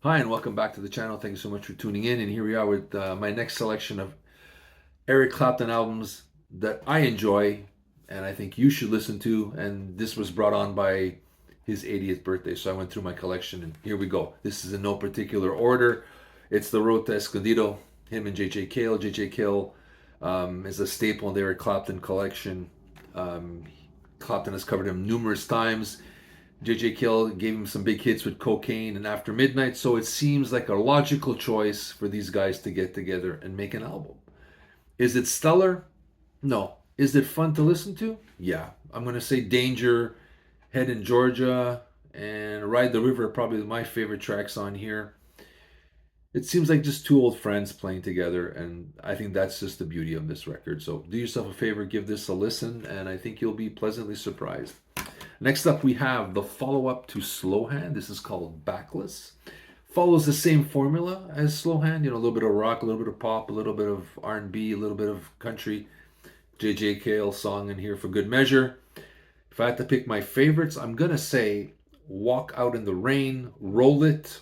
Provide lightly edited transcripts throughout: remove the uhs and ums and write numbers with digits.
Hi, and welcome back to the channel. Thank you so much for tuning in. And here we are with my next selection of Eric Clapton albums that I enjoy and I think you should listen to. And this was brought on by his 80th birthday. So I went through my collection and here we go. This is in no particular order. It's the Road to Escondido, him and J.J. Cale. J.J. Cale is a staple in the Eric Clapton collection. Clapton has covered him numerous times. J.J. Cale gave him some big hits with Cocaine and After Midnight, so it seems like a logical choice for these guys to get together and make an album. Is it stellar? No. Is it fun to listen to? Yeah. I'm going to say Danger, Head in Georgia, and Ride the River are probably my favorite tracks on here. It seems like just two old friends playing together, and I think that's just the beauty of this record. So do yourself a favor, give this a listen, and I think you'll be pleasantly surprised. Next up, we have the follow-up to Slowhand. This is called Backless. Follows the same formula as Slowhand. You know, a little bit of rock, a little bit of pop, a little bit of R&B, a little bit of country. J.J. Cale song in here for good measure. If I had to pick my favorites, I'm going to say Walk Out in the Rain, Roll It,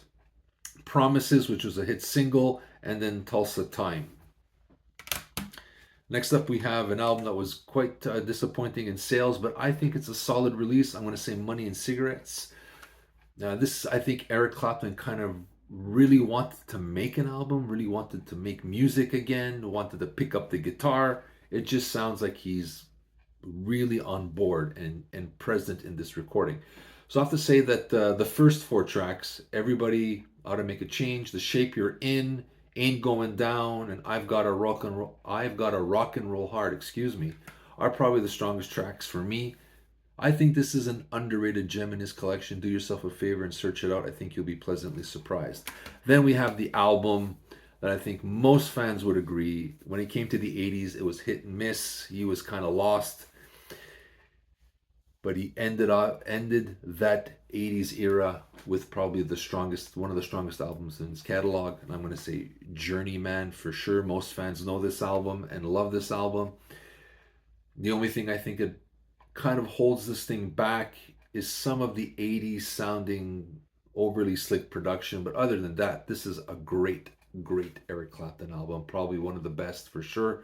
Promises, which was a hit single, and then Tulsa Time. Next up, we have an album that was quite disappointing in sales, but I think it's a solid release. I'm going to say Money and Cigarettes. This, I think Eric Clapton kind of really wanted to make an album, really wanted to make music again, wanted to pick up the guitar. It just sounds like he's really on board and present in this recording. So I have to say that the first four tracks, Everybody Ought to Make a Change, The Shape You're In, Ain't Going Down, and I've Got a Rock and Roll Heart, are probably the strongest tracks for me. I think this is an underrated gem in his collection. Do yourself a favor and search it out. I think you'll be pleasantly surprised. Then we have the album that I think most fans would agree. When it came to the 80s, it was hit and miss. He was kind of lost. But he ended that 80s era with probably one of the strongest albums in his catalog. And I'm going to say Journeyman for sure. Most fans know this album and love this album. The only thing I think it kind of holds this thing back is some of the 80s sounding overly slick production. But other than that, this is a great Eric Clapton album. Probably one of the best for sure.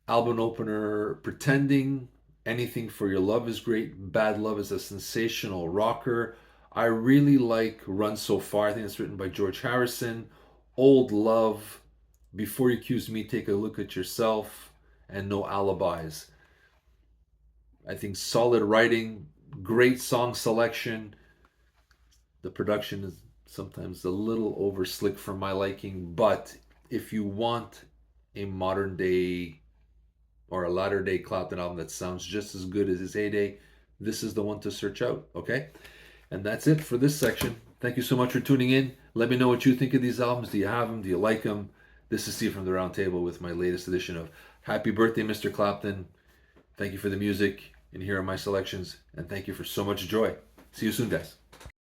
Album opener, Pretending. Anything for Your Love is great. Bad Love is a sensational rocker. I really like Run So Far. I think it's written by George Harrison. Old Love, Before You Accuse Me, Take a Look at Yourself, and No Alibis. I think solid writing, great song selection. The production is sometimes a little over slick for my liking, but if you want a modern day or a latter day Clapton album that sounds just as good as his heyday, this is the one to search out, okay? And that's it for this section. Thank you so much for tuning in. Let me know what you think of these albums. Do you have them? Do you like them? This is Steve from the Roundtable with my latest edition of Happy Birthday, Mr. Clapton. Thank you for the music, and here are my selections, and thank you for so much joy. See you soon, guys.